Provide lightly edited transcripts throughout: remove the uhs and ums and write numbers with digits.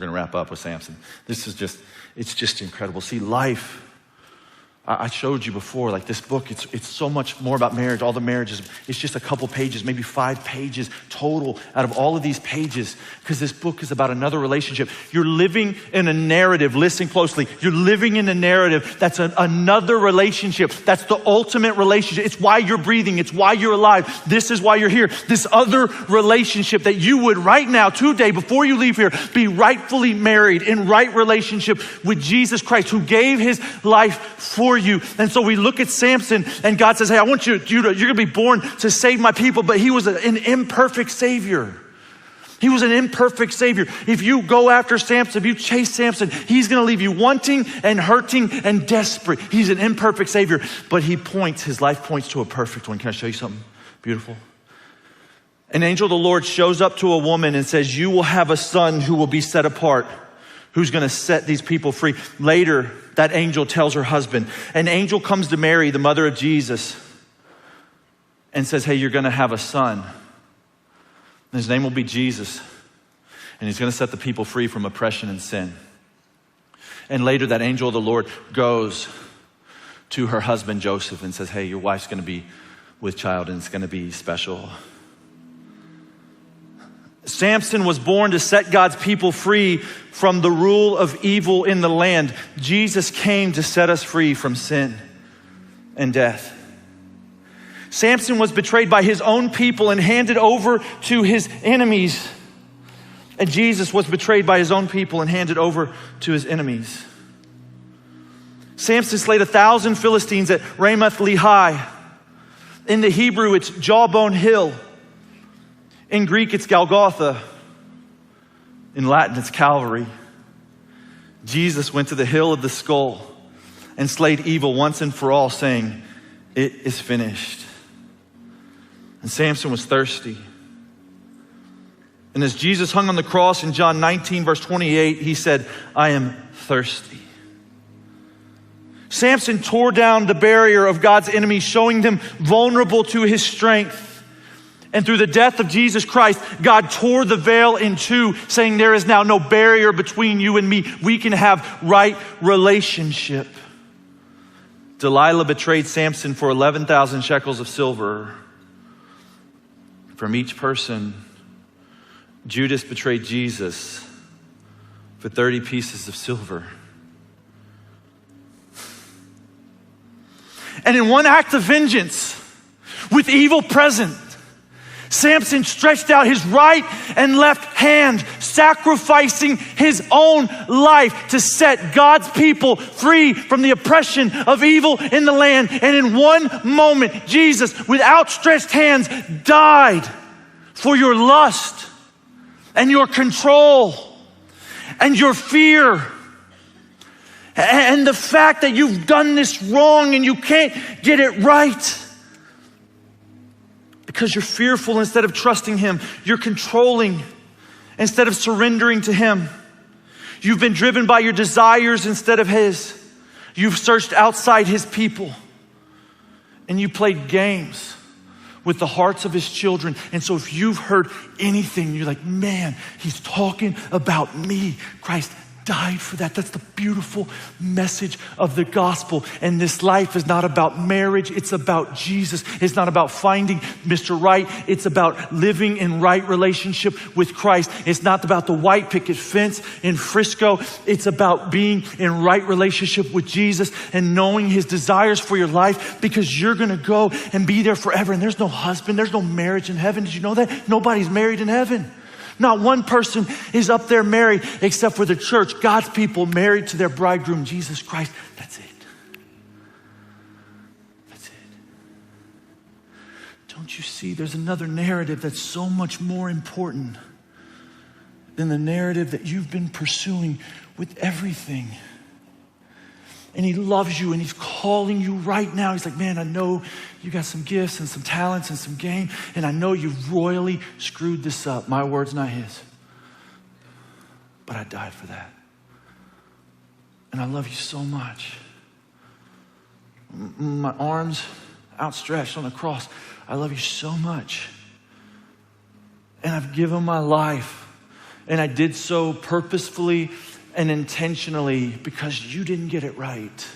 going to wrap up with Samson. It's just incredible. See, life, I showed you before, like this book, it's so much more about marriage. All the marriages, it's just a couple pages, maybe 5 pages total out of all of these pages, because this book is about another relationship. You're living in a narrative, listen closely, you're living in a narrative that's another relationship. That's the ultimate relationship. It's why you're breathing. It's why you're alive. This is why you're here. This other relationship that you would right now, today, before you leave here, be rightfully married in right relationship with Jesus Christ, who gave his life for you. And so we look at Samson and God says, hey, I want you're going to be born to save my people, but he was an imperfect savior. He was an imperfect savior. If you go after Samson, if you chase Samson, he's going to leave you wanting and hurting and desperate. He's an imperfect savior, but his life points to a perfect one. Can I show you something beautiful? An angel of the Lord shows up to a woman and says, you will have a son who will be set apart, who's going to set these people free. Later, that angel tells her husband. An angel comes to Mary, the mother of Jesus, and says, hey, you're going to have a son. And his name will be Jesus. And he's going to set the people free from oppression and sin. And later, that angel of the Lord goes to her husband, Joseph, and says, hey, your wife's going to be with child, and it's going to be special. Samson was born to set God's people free from the rule of evil in the land. Jesus came to set us free from sin and death. Samson was betrayed by his own people and handed over to his enemies. And Jesus was betrayed by his own people and handed over to his enemies. Samson slayed 1,000 Philistines at Ramoth Lehi. In the Hebrew, it's Jawbone Hill. In Greek, it's Golgotha. In Latin, it's Calvary. Jesus went to the hill of the skull and slayed evil once and for all, saying, it is finished. And Samson was thirsty. And as Jesus hung on the cross in John 19, verse 28, he said, I am thirsty. Samson tore down the barrier of God's enemies, showing them vulnerable to his strength. And through the death of Jesus Christ, God tore the veil in two, saying there is now no barrier between you and me. We can have right relationship. Delilah betrayed Samson for 11,000 shekels of silver. From each person, Judas betrayed Jesus for 30 pieces of silver. And in one act of vengeance, with evil present, Samson stretched out his right and left hand, sacrificing his own life to set God's people free from the oppression of evil in the land. And in one moment, Jesus, with outstretched hands, died for your lust and your control and your fear and the fact that you've done this wrong and you can't get it right. Because you're fearful instead of trusting him. You're controlling instead of surrendering to him. You've been driven by your desires instead of his. You've searched outside his people. And you played games with the hearts of his children. And so if you've heard anything, you're like, man, he's talking about me. Christ died for that. That's the beautiful message of the gospel. And this life is not about marriage. It's about Jesus. It's not about finding Mr. Right. It's about living in right relationship with Christ. It's not about the white picket fence in Frisco. It's about being in right relationship with Jesus and knowing his desires for your life, because you're going to go and be there forever. And there's no husband. There's no marriage in heaven. Did you know that? Nobody's married in heaven. Not one person is up there married except for the church, God's people married to their bridegroom, Jesus Christ. That's it. That's it. Don't you see there's another narrative that's so much more important than the narrative that you've been pursuing with everything? And he loves you and he's calling you right now. He's like, man, I know you got some gifts and some talents and some game, and I know you've royally screwed this up. My words, not his. But I died for that. And I love you so much. My arms outstretched on the cross. I love you so much. And I've given my life And I did so purposefully and intentionally because you didn't get it right.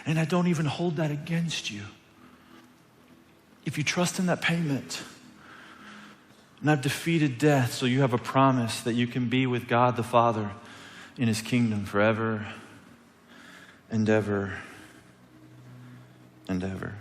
And I don't even hold that against you. If you trust in that payment, and I've defeated death, so you have a promise that you can be with God the Father in his kingdom forever and ever and ever.